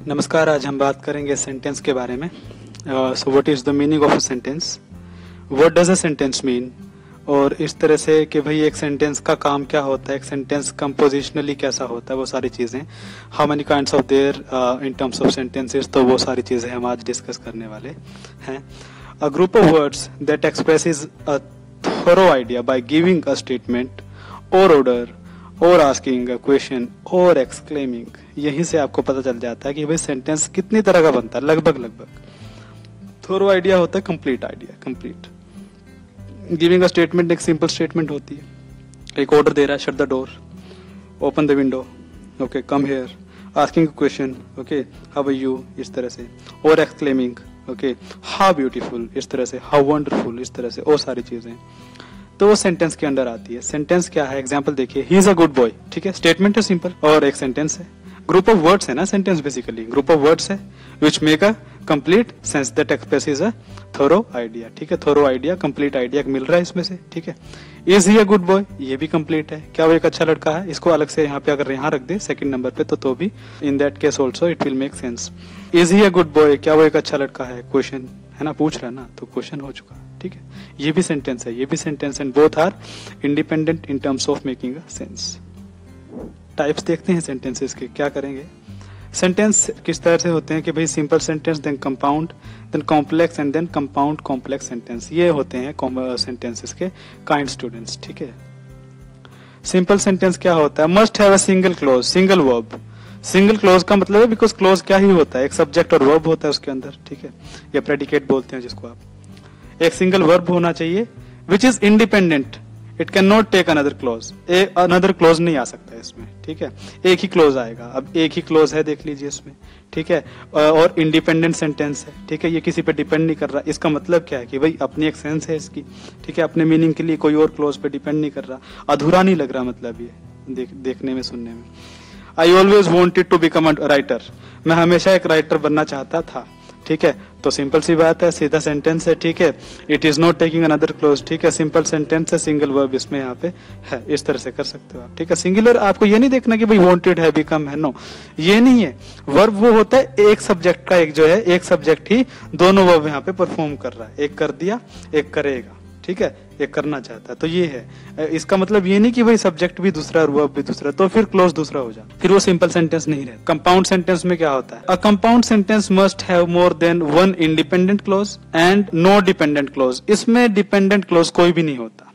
नमस्कार। आज हम बात करेंगे सेंटेंस के बारे में। So what is the meaning of a sentence, what does a sentence mean, और इस तरह से कि भाई एक सेंटेंस का काम क्या होता है, एक सेंटेंस कंपोजिशनली कैसा होता है, वो सारी चीजें, how many kinds of there in terms of sentences, तो वो सारी चीजें हम आज डिस्कस करने वाले हैं। A group of words that expresses a thorough idea by giving a statement और ऑर्डर और आस्किंग अ क्वेश्चन और एक्सक्लेमिंग। यहीं से आपको पता चल जाता है कि भाई सेंटेंस कितनी तरह का बनता है। लगभग थोरो आइडिया होता है complete idea, complete. Giving a statement एक सिंपल स्टेटमेंट होती है, एक ऑर्डर दे रहा है, shut the door, open the window, okay, come here, asking a question, okay, how are you, इस तरह से, और एक्सक्लेमिंग, ओके, हाउ ब्यूटीफुल, इस तरह से, हाउ वंडरफुल, इस तरह से, और सारी चीजें, तो वो सेंटेंस के अंडर आती है। सेंटेंस क्या है, एग्जांपल देखिए, he is a good boy, ठीक है, स्टेटमेंट है सिंपल, और एक सेंटेंस है, ग्रुप ऑफ वर्ड्स है ना sentence, basically group of words है which make a complete sense that expresses a thorough idea, ठीक है, थोरो आइडिया, कंप्लीट आइडिया मिल रहा है इसमें से, ठीक है। Is he a good boy, ये भी कंप्लीट है, क्या वो एक अच्छा लड़का है, इसको अलग से यहाँ पे अगर यहाँ रख दे सेकंड नंबर पे तो भी in that case also it will make sense. Is he a good boy, क्या वो एक अच्छा लड़का है, क्वेश्चन है ना, पूछ रहा है ना, तो क्वेश्चन हो चुका, ठीक है। ये भी सेंटेंस है, ये भी sentence, and both are independent in terms of making a sense. Types देखते हैं सेंटेंसेस के, क्या करेंगे। सेंटेंस किस तरह से होते हैं कि भाई simple sentence, then compound, then complex, and then compound complex sentence. ये होते हैं सेंटेंसेस के काइंड स्टूडेंट्स, ठीक है। सिंपल सेंटेंस क्या होता है, must have a single close, single verb. Single close का मतलब है बिकॉज क्लोज क्या ही होता है, एक सब्जेक्ट और वर्ब होता है उसके अंदर, ठीक है, या प्रेडिकेट बोलते हैं जिसको आप। एक सिंगल वर्ब होना चाहिए which is independent, it can not take another clause, another clause नहीं आ सकता है इसमें, ठीक है, एक ही क्लोज आएगा। अब एक ही क्लोज है, देख लीजिए इसमें, ठीक है, और इंडिपेंडेंट सेंटेंस है, ठीक है, ये किसी पे डिपेंड नहीं कर रहा। इसका मतलब क्या है कि भाई अपनी एक सेंस है इसकी, ठीक है, अपने मीनिंग के लिए कोई और क्लोज पे डिपेंड नहीं कर रहा, अधूरा नहीं लग रहा, मतलब ये देखने में, सुनने में। I always wanted to become a writer, मैं हमेशा एक राइटर बनना चाहता था, ठीक है, तो सिंपल सी बात है, सीधा सेंटेंस है, ठीक है। It is not taking another close, ठीक है, सिंपल सेंटेंस है, सिंगल वर्ब इसमें यहाँ पे है, इस तरह से कर सकते हो आप, ठीक है। सिंगुलर आपको ये नहीं देखना कि भाई वांटेड है, बिकम है, नो, ये नहीं है। वर्ब वो होता है एक सब्जेक्ट का, एक जो है एक सब्जेक्ट ही दोनों वर्ब यहाँ पे परफॉर्म कर रहा है, एक कर दिया, एक करेगा, ठीक है, एक करना चाहता है, तो ये है। इसका मतलब ये नहीं कि भाई सब्जेक्ट भी दूसरा और वर्ब भी दूसरा, तो फिर क्लोज दूसरा हो जाए, फिर वो सिंपल सेंटेंस नहीं रहता। कंपाउंड सेंटेंस में क्या होता है, a compound sentence must have more than one independent clause and no dependent clause. इसमें डिपेंडेंट क्लोज कोई भी नहीं होता।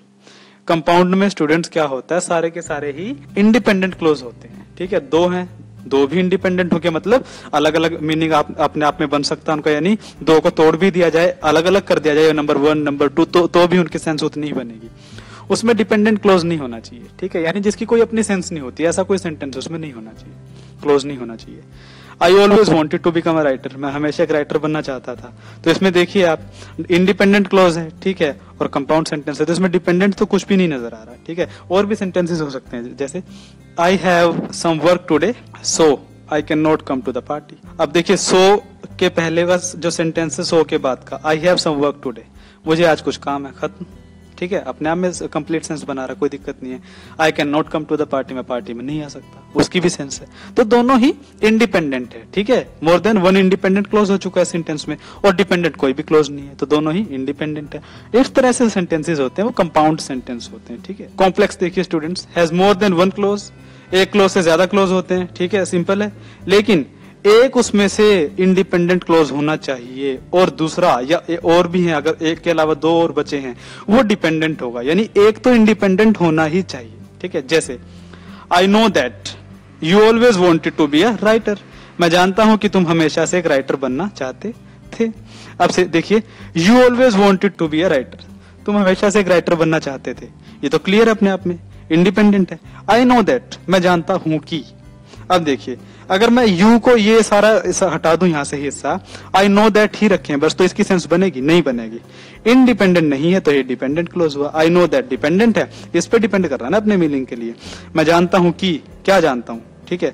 कंपाउंड में स्टूडेंट्स क्या होता है, सारे के सारे ही इंडिपेंडेंट क्लोज होते हैं, ठीक है। दो हैं, दो भी इंडिपेंडेंट हो गया, मतलब अलग अलग मीनिंग अपने आप में बन सकता है उनका, यानी दो को तोड़ भी दिया जाए, अलग अलग कर दिया जाए, नंबर 1 नंबर 2, तो भी उनकी सेंस उतनी ही बनेगी। उसमें डिपेंडेंट क्लोज नहीं होना चाहिए, ठीक है, यानी जिसकी कोई अपनी सेंस नहीं होती, ऐसा कोई सेंटेंस उसमें नहीं होना चाहिए, क्लोज नहीं होना चाहिए। I always wanted to become a writer, मैं हमेशा एक राइटर बनना चाहता था, तो इसमें देखिए आप, इंडिपेंडेंट क्लोज है, ठीक है, और कंपाउंड सेंटेंस है, तो इसमें डिपेंडेंट तो कुछ भी नहीं नजर आ रहा, ठीक है। और भी सेंटेंसेस हो सकते हैं, जैसे I have some work today so I can not come to the party. अब देखिए, सो के पहले का जो सेंटेंस है, सो के बाद का, I have some work today, मुझे आज कुछ काम है, खत्म, ठीक है, अपने आप में कंप्लीट सेंस बना रहा, कोई दिक्कत नहीं है। I can not come to the party, मैं पार्टी में नहीं आ सकता, उसकी भी सेंस है, तो दोनों ही इंडिपेंडेंट है, ठीक है। मोर देन वन इंडिपेंडेंट क्लोज हो चुका है सेंटेंस में, और डिपेंडेंट कोई भी क्लोज नहीं है, तो दोनों ही इंडिपेंडेंट है। इस तरह से सेंटेंसेस होते हैं, वो कंपाउंड सेंटेंस होते हैं, ठीक है। कॉम्प्लेक्स देखिए students, has more than one clause, एक क्लोज से ज्यादा क्लोज होते हैं, ठीक है, सिंपल है, लेकिन एक उसमें से इंडिपेंडेंट क्लोज होना चाहिए, और दूसरा या और भी है, अगर एक के अलावा दो और बचे हैं, वो डिपेंडेंट होगा, यानी एक तो इंडिपेंडेंट होना ही चाहिए, ठीक है। जैसे I know that you always wanted to be a writer, मैं जानता हूं कि तुम हमेशा से एक राइटर बनना चाहते थे। अब से देखिए, you always wanted to be a writer, तुम हमेशा से एक राइटर बनना चाहते थे, ये तो क्लियर है अपने आप में, इंडिपेंडेंट है। आई नो दैट, मैं जानता हूं कि, अब देखिए, अगर मैं यू को ये सारा हटा दूं यहां से हिस्सा, आई नो दैट ही रखें बस, तो इसकी सेंस बनेगी, नहीं बनेगी, इंडिपेंडेंट नहीं है, तो ये डिपेंडेंट क्लोज हुआ। आई नो दैट डिपेंडेंट है, इस पे डिपेंड कर रहा है ना अपने मीनिंग के लिए। मैं जानता हूं कि, क्या जानता हूं, ठीक है,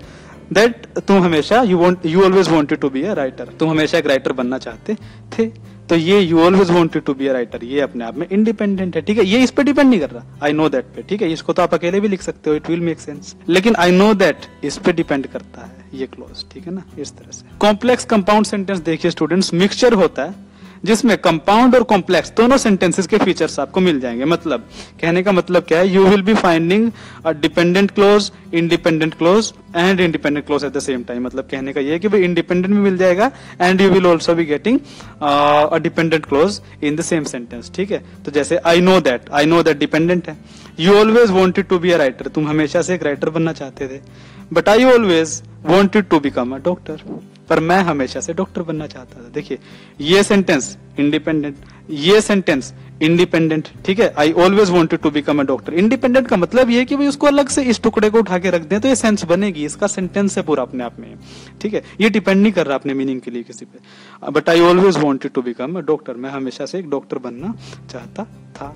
दैट तुम हमेशा, you always wanted to be a writer, तुम हमेशा एक राइटर बनना चाहते थे, तो ये you always wanted to be a writer, ये अपने आप में इंडिपेंडेंट है, ठीक है, ये इस पे डिपेंड नहीं कर रहा, आई नो दैट पे, ठीक है, इसको तो आप अकेले भी लिख सकते हो, इट विल मेक सेंस, लेकिन आई नो दैट इस पे डिपेंड करता है ये क्लोज, ठीक है ना, इस तरह से। कॉम्प्लेक्स कंपाउंड सेंटेंस देखिए स्टूडेंट्स, मिक्सचर होता है जिसमें कंपाउंड और कॉम्प्लेक्स दोनों सेंटेंसेस के फीचर्स आपको मिल जाएंगे। मतलब कहने का मतलब क्या है, you will be finding a dependent close, independent clause and independent clause at the same time. मतलब कहने का ये है कि भाई इंडिपेंडेंट भी मिल जाएगा and you will also be getting a dependent clause in the same sentence, ठीक है। तो जैसे आई नो दैट डिपेंडेंट है। You always wanted to be a writer, तुम हमेशा से एक राइटर बनना चाहते थे, but I always wanted to become a doctor, पर मैं हमेशा से डॉक्टर बनना चाहता था। देखिए ये सेंटेंस इंडिपेंडेंट, ये सेंटेंस इंडिपेंडेंट, ठीक है। I always wanted to become a doctor, independent का मतलब ये कि भाई उसको अलग से इस टुकड़े को उठा के रख दें तो ये सेंस बनेगी, इसका सेंटेंस है पूरा अपने आप में, ठीक है। ये डिपेंड नहीं कर रहा अपने मीनिंग के लिए किसी पे। But I always wanted to become a doctor, मैं हमेशा से एक डॉक्टर बनना चाहता था।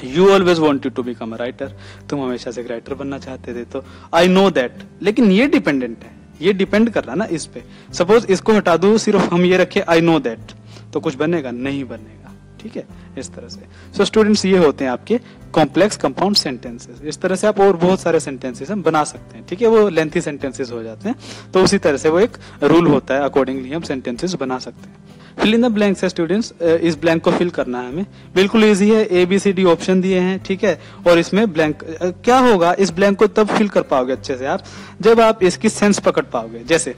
You always wanted to become a writer, तुम हमेशा से एक राइटर बनना चाहते थे। तो आई नो दैट, लेकिन ये डिपेंडेंट है, ये डिपेंड कर रहा ना इस पे। सपोज इसको हटा दो, सिर्फ हम ये रखे आई नो दैट, तो कुछ बनेगा नहीं बनेगा, ठीक है, इस तरह से। सो स्टूडेंट्स ये होते हैं आपके कॉम्प्लेक्स कंपाउंड सेंटेंसेस। इस तरह से आप और बहुत सारे सेंटेंसेस हम बना सकते हैं, ठीक है, वो लेंथी सेंटेंसेस हो जाते हैं, तो उसी तरह से वो एक रूल होता है, अकॉर्डिंगली हम सेंटेंसेस बना सकते हैं। फिल इन द ब्लैंक्स है स्टूडेंट्स, इस ब्लैंक को फिल करना है हमें, बिल्कुल इजी है, A B C D option दिए हैं, ठीक है, और इसमें ब्लैंक क्या होगा, इस ब्लैंक को तब फिल कर पाओगे अच्छे से आप जब आप इसकी सेंस पकड़ पाओगे। जैसे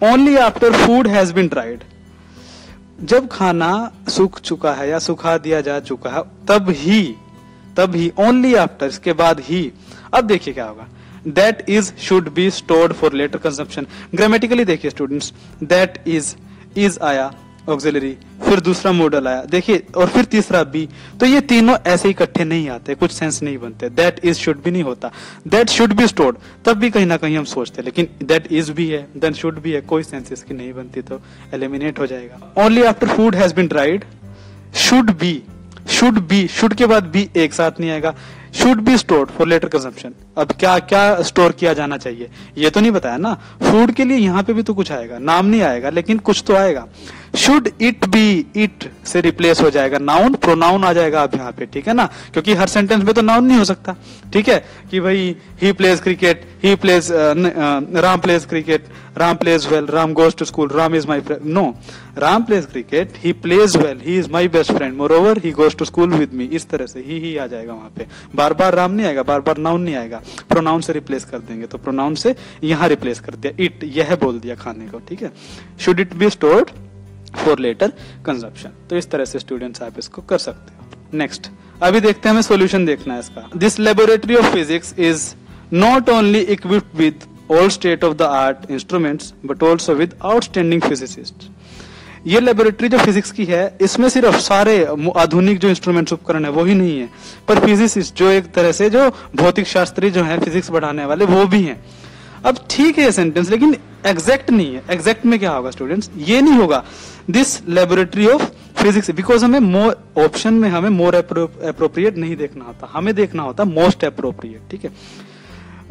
only after food has been dried, जब खाना सूख चुका है या सुखा दिया जा चुका है तब ही, ओनली आफ्टर, इसके बाद ही। अब देखिए क्या होगा, that is should be stored for later consumption. Grammatically देखिए स्टूडेंट्स, दैट इज आया ऑक्सिलरी, फिर दूसरा मॉडल आया, देखिए, और फिर तीसरा बी, तो ये तीनों ऐसे इकट्ठे नहीं आते, कुछ सेंस नहीं बनते। दैट इज शुड भी नहीं होता, दैट शुड बी स्टोर्ड, तब भी कहीं ना कहीं हम सोचते, लेकिन दैट इज भी है, देन शुड भी है, कोई सेंस इसकी नहीं बनती, तो एलिमिनेट हो जाएगा। Only after food has been dried, should be, should के बाद बी एक साथ नहीं आएगा, should be stored for later consumption. अब क्या क्या स्टोर किया जाना चाहिए ये तो नहीं बताया ना, फूड के लिए यहाँ पे भी तो कुछ आएगा, नाम नहीं आएगा लेकिन कुछ तो आएगा। शुड इट बी, इट से रिप्लेस हो जाएगा नाउन, प्रोनाउन आ जाएगा अब यहाँ पे, ठीक है ना, क्योंकि हर सेंटेंस में तो नाउन नहीं हो सकता, ठीक है, कि भाई he plays cricket, he plays, Ram plays cricket, Ram plays well, Ram goes to school, Ram is my friend, no, Ram plays cricket, he plays well, he is my best friend, moreover he goes to school with me, इस तरह से ही आ जाएगा वहां पे, बार बार राम नहीं आएगा, बार बार noun नहीं आएगा, प्रोनाउन से रिप्लेस कर देंगे, तो प्रोनाउन से यहाँ रिप्लेस कर दिया, इट, यह बोल दिया खाने को, ठीक है। Should it be stored for later consumption, तो इस तरह से स्टूडेंट्स आप इसको कर सकते हो। नेक्स्ट अभी देखते हैं, हमें सॉल्यूशन देखना है इसका। This laboratory of physics is not only equipped with all state of the art instruments but also with outstanding physicist. ये लेबोरेटरी जो फिजिक्स की है, इसमें सिर्फ सारे आधुनिक जो इंस्ट्रूमेंट्स उपकरण है वो ही नहीं है, पर फिजिसिस्ट जो एक तरह से जो भौतिक शास्त्री जो है, फिजिक्स बढ़ाने वाले, वो भी हैं। अब ठीक है ये सेंटेंस, लेकिन एग्जैक्ट नहीं है। एग्जैक्ट में क्या होगा स्टूडेंट्स, ये नहीं होगा this laboratory of physics, because हमें मोर ऑप्शन में हमें मोर अप्रोप्रिएट नहीं देखना होता, हमें देखना होता मोस्ट अप्रोप्रिएट, ठीक है।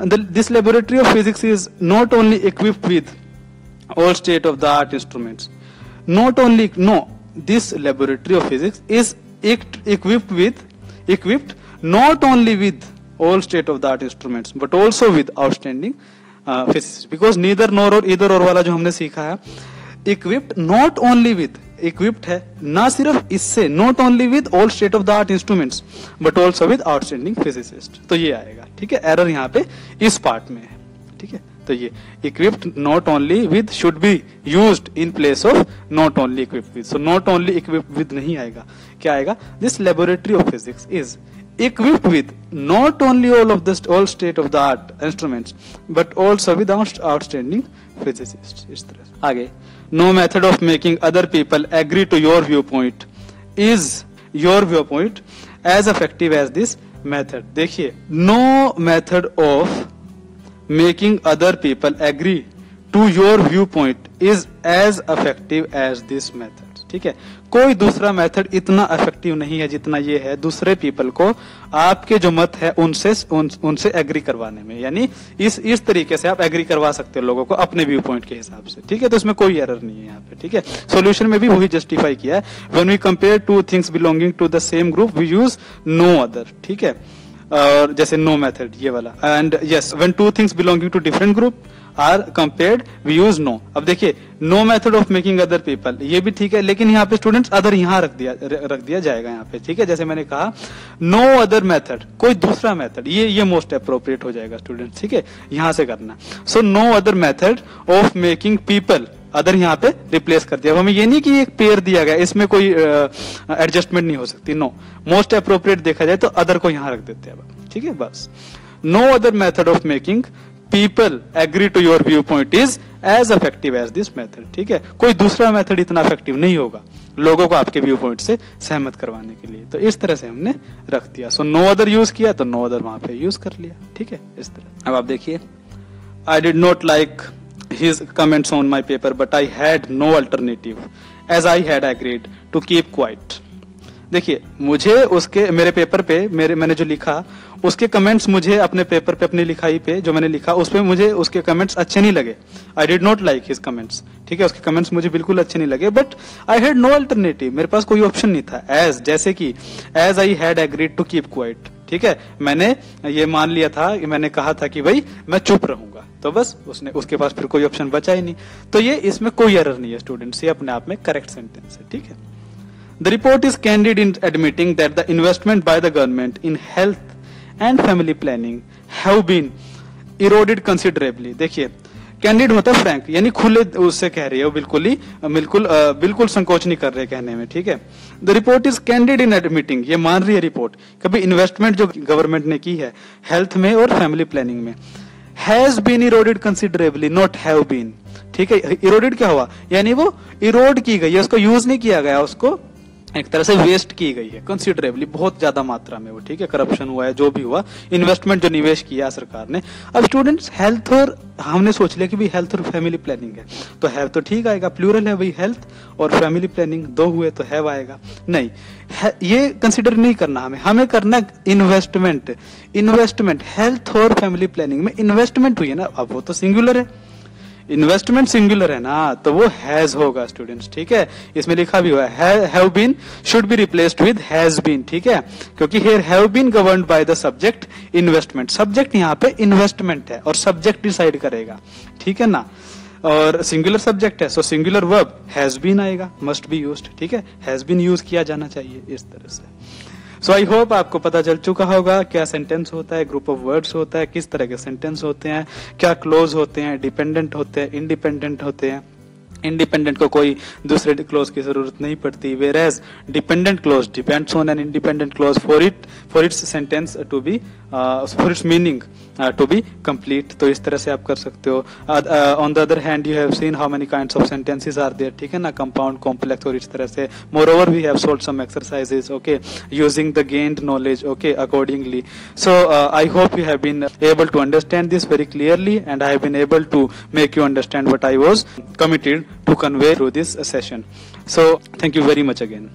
This laboratory of physics is not only equipped with all state of the art instruments, not only, no, this laboratory of physics is equipped not only with all state of the art instruments but also with outstanding physicists, because neither nor और either और वाला जो हमने सीखा है, equipped not only with, equipped है ना सिर्फ इससे, not only with all state of the art instruments but also with outstanding physicists, तो ये आएगा, ठीक है। एरर यहाँ पे इस पार्ट में है, ठीक है। तो ये equipped not only with should be used in place of not only equipped with, so not only equipped with नहीं आएगा, क्या आएगा, this laboratory of physics is equipped with not only all state of the art instruments but also with outstanding physicists। इस तरह से आगे, no method of making other people agree to your viewpoint is your viewpoint as effective as this method। देखिए, no method of making other people agree to your viewpoint is as effective as this method। ठीक है। कोई दूसरा method इतना effective नहीं है जितना ये है दूसरे पीपल को आपके जो मत है उनसे एग्री करवाने में, यानी इस तरीके से आप एग्री करवा सकते हो लोगों को अपने व्यू पॉइंट के हिसाब से, ठीक है। तो इसमें कोई एरर नहीं है यहाँ पे, ठीक है। सॉल्यूशन में भी वही जस्टिफाई किया है, when we compare two things belonging to the same group we use no other, ठीक है। और जैसे नो मेथड ये वाला, and yes when two things belonging to different group are compared we use no. अब देखिए no method of making other people, ये भी ठीक है, लेकिन यहाँ पे स्टूडेंट्स अदर यहाँ रख दिया जाएगा यहाँ पे, ठीक है। जैसे मैंने कहा नो अदर मेथड, कोई दूसरा मेथड, ये मोस्ट अप्रोप्रिएट हो जाएगा स्टूडेंट्स, ठीक है, यहाँ से करना। So no other method of making people, other यहाँ पे रिप्लेस कर दिया। अब हमें ये नहीं कि एक पेयर दिया गया इसमें कोई एडजस्टमेंट नहीं हो सकती, नो, मोस्ट अप्रोप्रिएट देखा जाए तो अदर को यहाँ रख देते हैं, ठीक है, बस। No other method of making people agree to your view point is as effective as this method, ठीक है। कोई दूसरा मेथड इतना इफेक्टिव नहीं होगा लोगों को आपके व्यू पॉइंट से सहमत करवाने के लिए, तो इस तरह से हमने रख दिया। सो नो अदर यूज किया तो नो अदर वहां पे यूज कर लिया, ठीक है, इस तरह। अब आप देखिए, आई did not like his comments on my paper but I had no alternative as I had agreed to keep quiet। देखिए मुझे उसके मेरे पेपर पे मैंने जो लिखा उसके कमेंट्स मुझे अपने पेपर पे अपनी लिखाई पे जो मैंने लिखा उस पे मुझे उसके कमेंट्स अच्छे नहीं लगे। I did not like his comments, ठीक है, उसके कमेंट्स मुझे बिल्कुल अच्छे नहीं लगे, but I had no alternative, मेरे पास कोई ऑप्शन नहीं था। एज जैसे कि as I had agreed to keep quiet, ठीक है, मैंने ये मान लिया था, मैंने कहा था कि भाई मैं चुप रहूंगा, तो बस उसके पास फिर कोई ऑप्शन बचा ही नहीं। तो ये इसमें कोई एरर नहीं है स्टूडेंट्स, ये अपने आप में करेक्ट सेंटेंस है, ठीक है। The report is candid in admitting that the investment by the government in health and family planning have been eroded considerably। देखिए कैंडिड होता है फ्रैंक, यानी खुले उससे कह रही है, बिल्कुल संकोच नहीं कर रहे कहने में, ठीक है। The report is candid in admitting, ये मान रही है रिपोर्ट कभी इन्वेस्टमेंट जो गवर्नमेंट ने की है हेल्थ में और फैमिली प्लानिंग में has been eroded considerably, not have been, ठीक है। इरोडेड क्या हुआ, यानी वो इरोड की गई है, उसको यूज नहीं किया गया, उसको एक तरह से वेस्ट की गई है कंसिडरेबली, बहुत ज्यादा मात्रा में वो, ठीक है। करप्शन हुआ है, जो भी हुआ, इन्वेस्टमेंट जो निवेश किया सरकार ने। अब स्टूडेंट्स हेल्थ और हमने सोच लिया कि भाई हेल्थ और फैमिली प्लानिंग है, तो हैव तो ठीक आएगा, प्लूरल है भाई, हेल्थ और फैमिली प्लानिंग दो हुए तो हैव आएगा, नहीं ये कंसिडर नहीं करना हमें करना इन्वेस्टमेंट हेल्थ और फैमिली प्लानिंग में इन्वेस्टमेंट हुई है ना, अब वो तो सिंगुलर है, इन्वेस्टमेंट सिंगुलर है ना, तो वो हैज होगा स्टूडेंट्स, ठीक है। इसमें लिखा भी हुआ है have been should be replaced with has been, ठीक है, क्योंकि here have been governed by the subject investment, subject यहाँ पे इन्वेस्टमेंट है और सब्जेक्ट डिसाइड करेगा, ठीक है ना, और सिंगुलर सब्जेक्ट है, सो सिंगुलर वर्ब हैज बीन आएगा, मस्ट बी यूज्ड, ठीक है, हैज बीन यूज किया जाना चाहिए इस तरह से। सो आई होप आपको पता चल चुका होगा क्या सेंटेंस होता है, ग्रुप ऑफ वर्ड्स होता है, किस तरह के सेंटेंस होते हैं, क्या क्लोज होते हैं, डिपेंडेंट होते हैं, इंडिपेंडेंट होते हैं। इंडिपेंडेंट को कोई दूसरे क्लोज की जरूरत नहीं पड़ती, whereas dependent clause depends on an independent clause for its sentence to be for its meaning to be complete. तो इस तरह से आप कर सकते हो। On the other hand you have seen how many kinds of sentences are there, ठीक है ना, कंपाउंड, कॉम्प्लेक्स और इस तरह से। Moreover we have solved some exercises, okay, using the gained knowledge, okay, accordingly. So I hope you have been able to understand this very clearly and I have been able to make you understand what I was committed to convey through this session. So thank you very much again.